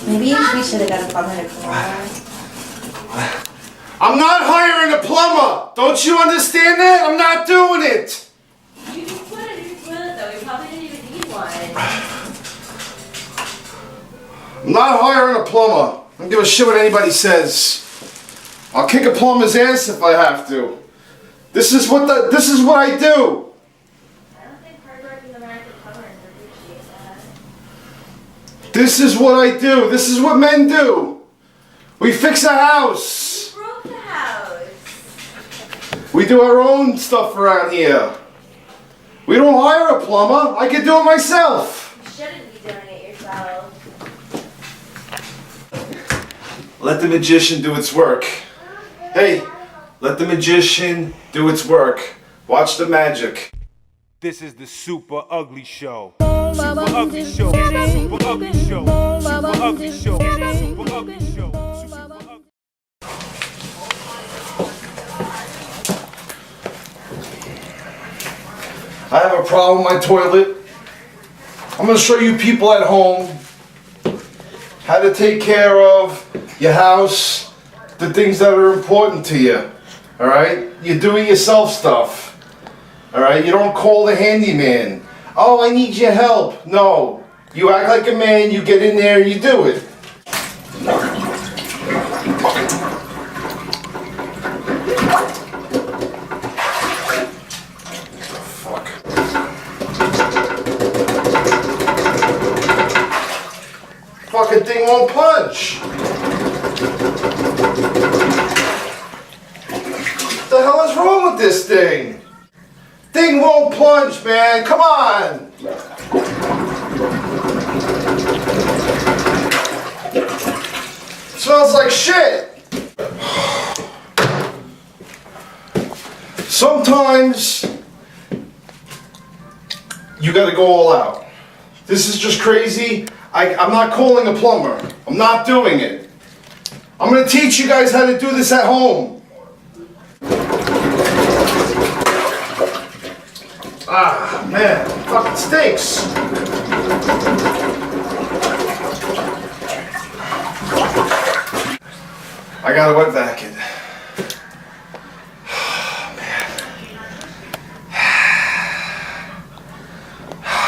Maybe we should have got a plumber to come over. I'm not hiring a plumber! Don't you understand that? I'm not doing it! You can put it in your toilet though, we probably didn't even need one. I'm not hiring a plumber. I don't give a shit what anybody says. I'll kick a plumber's ass if I have to. This is what I do. I don't think hardworking American plumbers appreciate that. This is what I do. This is what men do. We fix a house. You broke the house. We do our own stuff around here. We don't hire a plumber. I can do it myself. You shouldn't be doing it yourself. Let the magician do its work. Hey, let the magician do its work. Watch the magic. This is the Super Ugly Show. Super Ugly Show. Super Ugly Show. Super Ugly Show. Super Ugly Show. I have a problem with my toilet. I'm going to show you people at home how to take care of your house, the things that are important to you. Alright? You do it yourself stuff. Alright? You don't call the handyman. Oh, I need your help. No. You act like a man, you get in there and you do it. Fuck. Fucking thing won't punch. What the hell is wrong with this thing? Thing won't plunge, man. Come on. Smells like shit. Sometimes you gotta go all out. This is just crazy. I'm not calling a plumber. I'm not doing it. I'm gonna teach you guys how to do this at home. Ah, man, fucking stinks. I gotta wet vac it. Man.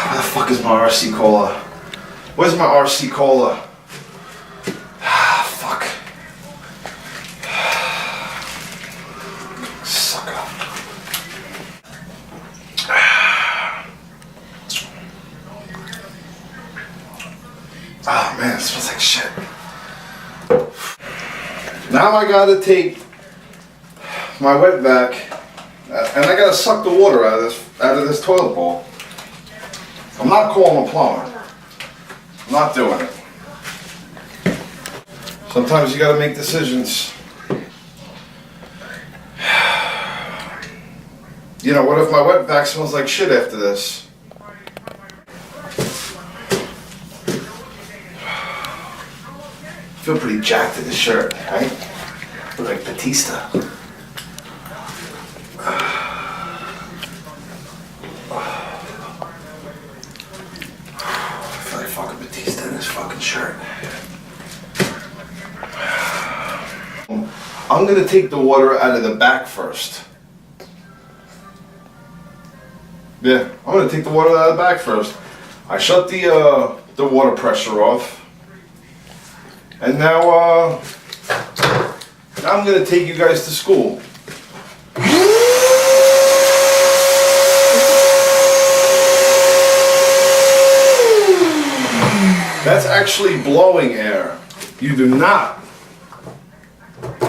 Where the fuck is my RC Cola? Where's my RC Cola? Fuck. Sucker. Oh man, it smells like shit. Now I gotta take my wet vac and I gotta suck the water out of this toilet bowl. I'm not calling a plumber. I'm not doing it. Sometimes you gotta make decisions. You know, what if my wet vac smells like shit after this? I feel pretty jacked in this shirt, right? Look like Batista. I feel like fucking Batista in this fucking shirt. I'm gonna take the water out of the back first. Yeah, I'm gonna take the water out of the back first. I shut the water pressure off. And now I'm gonna take you guys to school. That's actually blowing air. You do not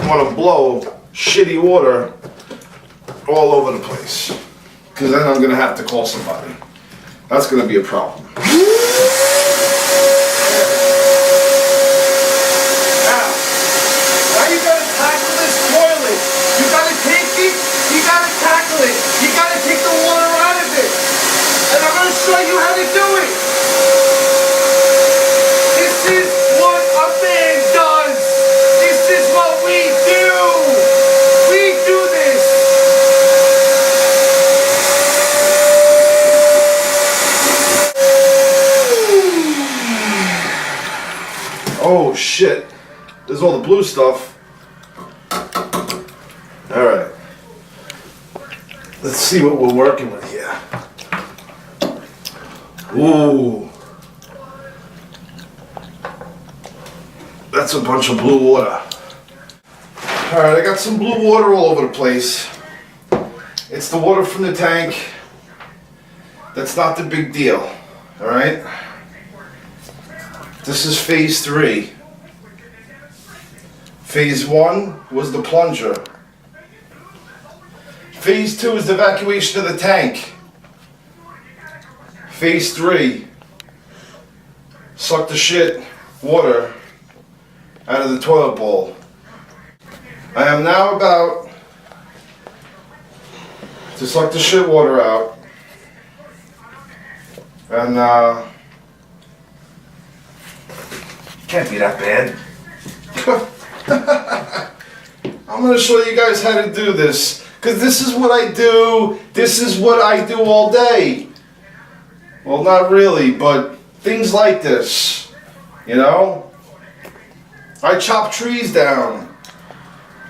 want to blow shitty water all over the place, because then I'm gonna have to call somebody. That's gonna be a problem. You gotta take the water out of it. And I'm gonna show you how to do it. This is what a man does. This is what we do. We do this. Oh shit. There's all the blue stuff. Alright. Let's see what we're working with here. Ooh. That's a bunch of blue water. Alright, I got some blue water all over the place. It's the water from the tank. That's not the big deal. Alright? This is phase 3. Phase 1 was the plunger. Phase 2 is the evacuation of the tank. Phase 3, suck the shit water out of the toilet bowl. I am now about to suck the shit water out. And can't be that bad. I'm gonna show you guys how to do this, because this is what I do. This is what I do all day. Well, not really, but things like this, you know? I chop trees down.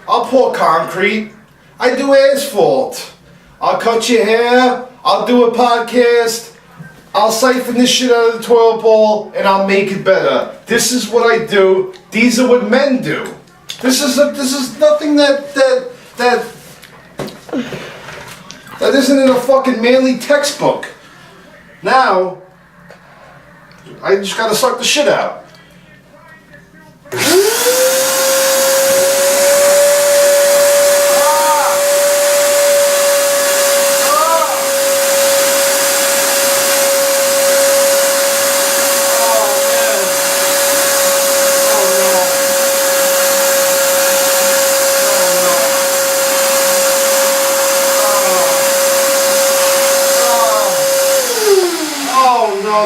I'll pour concrete. I do asphalt. I'll cut your hair. I'll do a podcast. I'll siphon this shit out of the toilet bowl and I'll make it better. This is what I do. These are what men do. This is nothing that isn't in a fucking manly textbook. Now, I just gotta suck the shit out.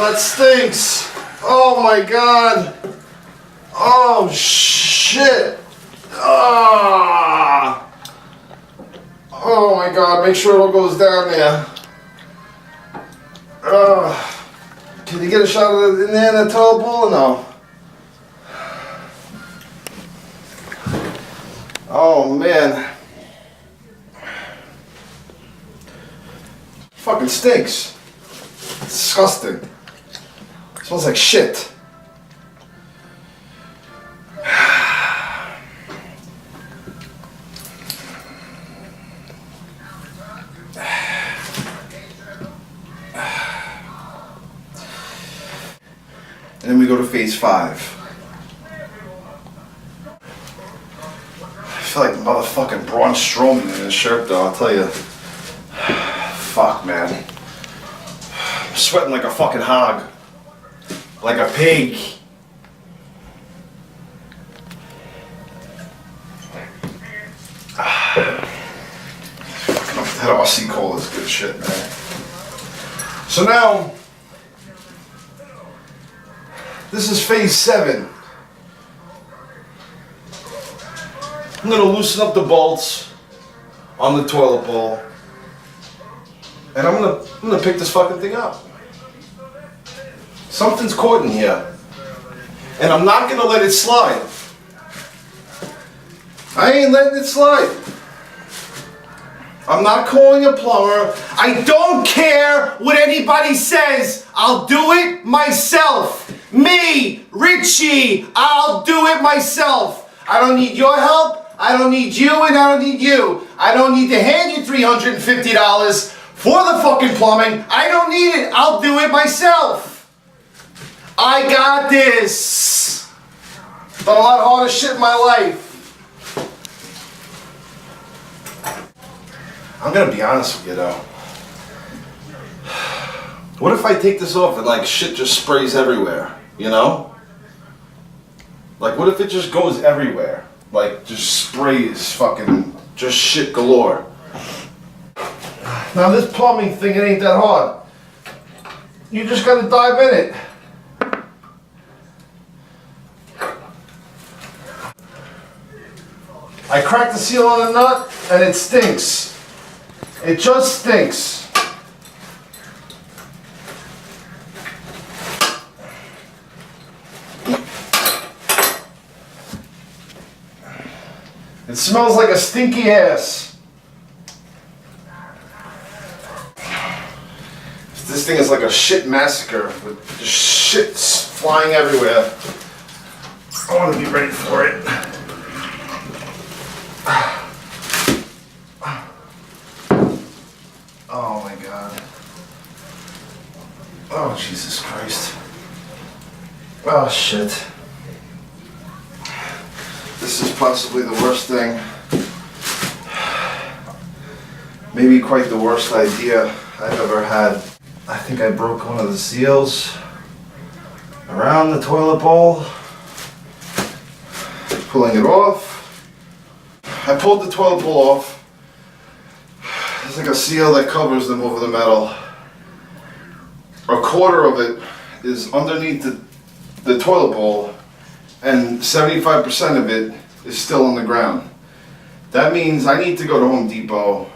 That stinks. Oh my god. Oh shit. Ah. Oh my god, make sure it all goes down there. Can you get a shot of it in there in the toilet bowl or no? Oh man. Fucking stinks. It's disgusting. It smells like shit. And then we go to phase 5. I feel like motherfucking Braun Strowman in this shirt though, I'll tell you. Fuck, man. I'm sweating like a fucking hog. Like a pig. That Aussie cola is good shit, man. So now, this is phase 7. I'm gonna loosen up the bolts on the toilet bowl, and I'm gonna pick this fucking thing up. Something's caught in here, and I'm not gonna let it slide. I ain't letting it slide. I'm not calling a plumber. I don't care what anybody says. I'll do it myself. Me, Ritchie, I'll do it myself. I don't need your help. I don't need you, and I don't need you. I don't need to hand you $350 for the fucking plumbing. I don't need it. I'll do it myself. I got this. Done a lot of harder shit in my life. I'm gonna be honest with you though. What if I take this off and like shit just sprays everywhere, you know? Like what if it just goes everywhere? Like just sprays fucking just shit galore. Now this plumbing thing, it ain't that hard. You just gotta dive in it. I cracked the seal on the nut and it stinks. It just stinks. It smells like a stinky ass. This thing is like a shit massacre with just shit flying everywhere. I want to be ready for it. Oh my God. Oh Jesus Christ. Oh shit. This is possibly the worst thing. Maybe quite the worst idea I've ever had. I think I broke one of the seals around the toilet bowl. Pulling it off. I pulled the toilet bowl off. There's like a seal that covers them over the metal. A quarter of it is underneath the toilet bowl, and 75% of it is still on the ground. That means I need to go to Home Depot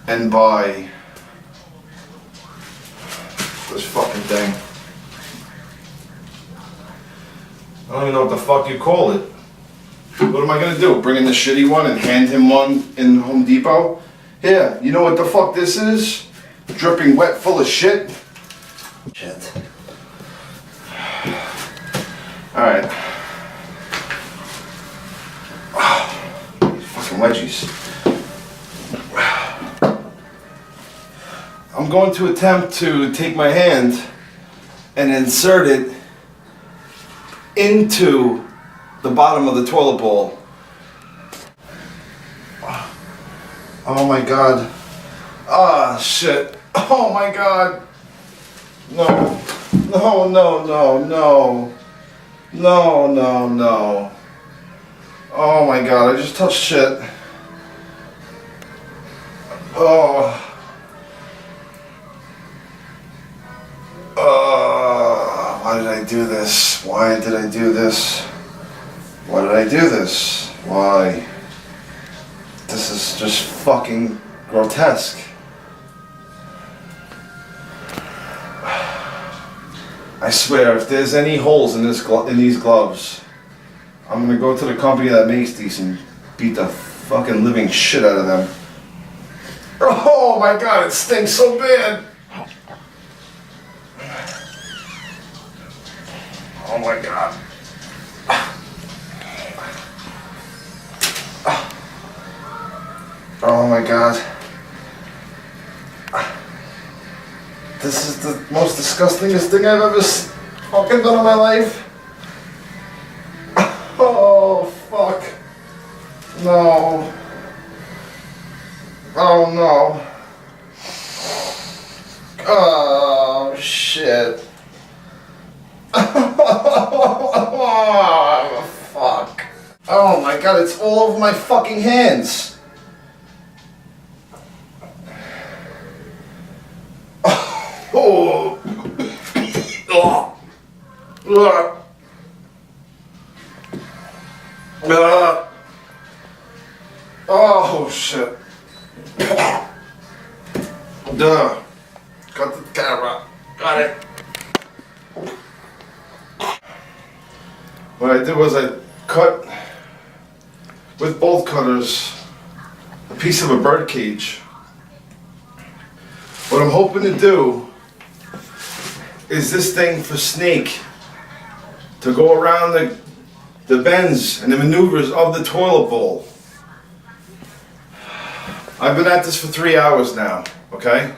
and buy this fucking thing. I don't even know what the fuck you call it. What am I gonna do? Bring in the shitty one and hand him one in Home Depot? Yeah, you know what the fuck this is? Dripping wet full of shit. Shit. Alright. Fucking wedgies. I'm going to attempt to take my hand and insert it into the bottom of the toilet bowl. Oh my God. Ah, shit. Oh my God. No. No, no, no, no. No, no, no. Oh my God, I just touched shit. Oh. Why did I do this? Why did I do this? Why did I do this? Why? This is just fucking grotesque. I swear, if there's any holes in these gloves, I'm gonna go to the company that makes these and beat the fucking living shit out of them. Oh my God, it stinks so bad. Oh my God. Oh my God. This is the most disgustingest thing I've ever fucking done in my life. Oh fuck. No. Oh no. Oh shit. Oh fuck. Oh my God, it's all over my fucking hands. Oh. Oh shit. Duh. Cut the camera. Got it. What I did was I cut with bolt cutters a piece of a bird cage. What I'm hoping to do is this thing for Snake to go around the bends and the maneuvers of the toilet bowl. I've been at this for 3 hours now, okay?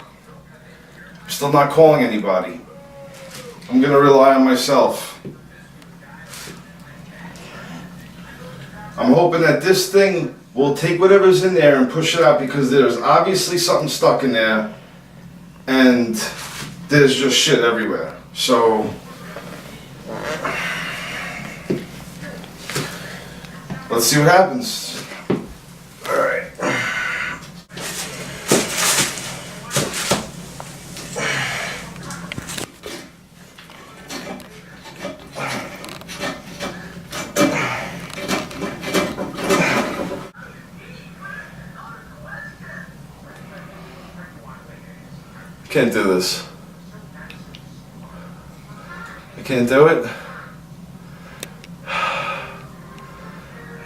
I'm still not calling anybody. I'm gonna rely on myself. I'm hoping that this thing will take whatever's in there and push it out, because there's obviously something stuck in there and there's just shit everywhere. So let's see what happens. All right. Can't do this. I can't do it.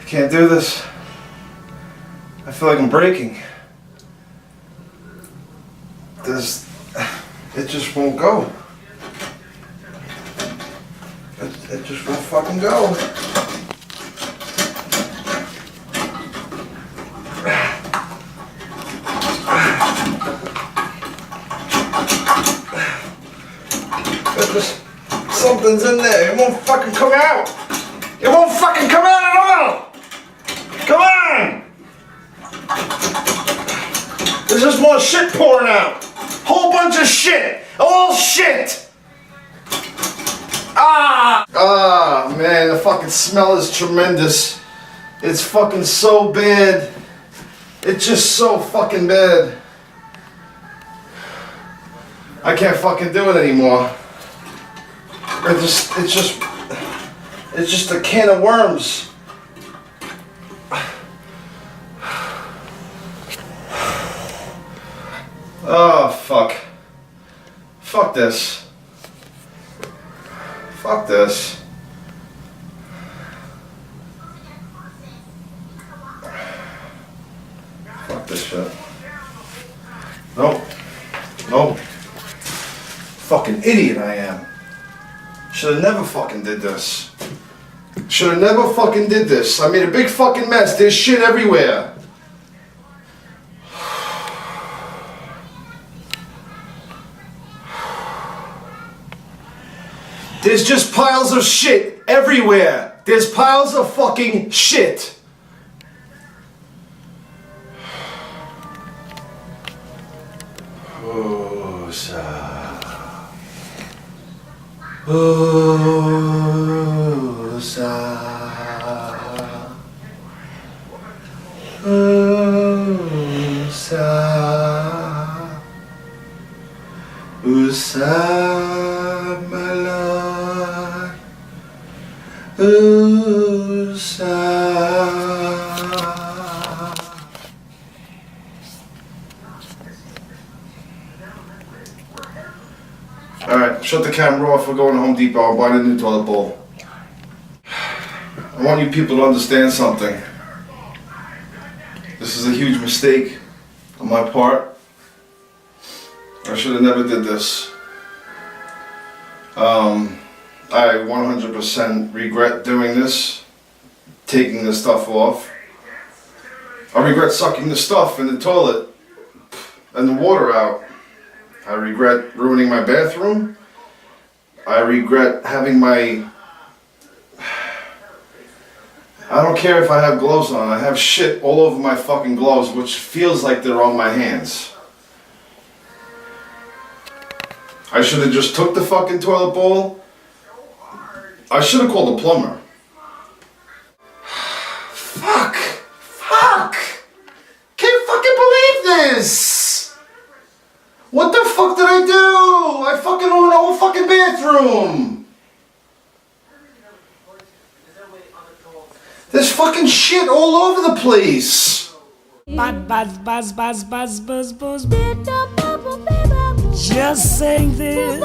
Can't do this. I feel like I'm breaking. It just won't go. It just won't fucking go. Something's in there. It won't fucking come out. It won't fucking come out at all. Come on. There's just more shit pouring out. Whole bunch of shit. All shit. Ah, man, the fucking smell is tremendous. It's fucking so bad. It's just so fucking bad. I can't fucking do it anymore. It's just a can of worms. Oh, fuck. Fuck this. Fuck this. Fuck this shit. Nope. Nope. Fucking idiot I am. Should have never fucking did this. Should have never fucking did this. I made a big fucking mess. There's shit everywhere. There's just piles of shit everywhere. There's piles of fucking shit. My Lord, Alright, shut the camera off. We're going to Home Depot. I'll buy a new toilet bowl. I want you people to understand something. This is a huge mistake on my part. I should have never did this. I 100% regret doing this, taking the stuff off. I regret sucking the stuff in the toilet and the water out. I regret ruining my bathroom. I regret having my... I don't care if I have gloves on. I have shit all over my fucking gloves, which feels like they're on my hands. I should have just took the fucking toilet bowl. I should have called a plumber. Fuck! Fuck! Can't fucking believe this! What the fuck did I do? I fucking ruined the whole fucking bathroom! There's fucking shit all over the place! Buzz. Just sing this.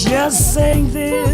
Just sing this.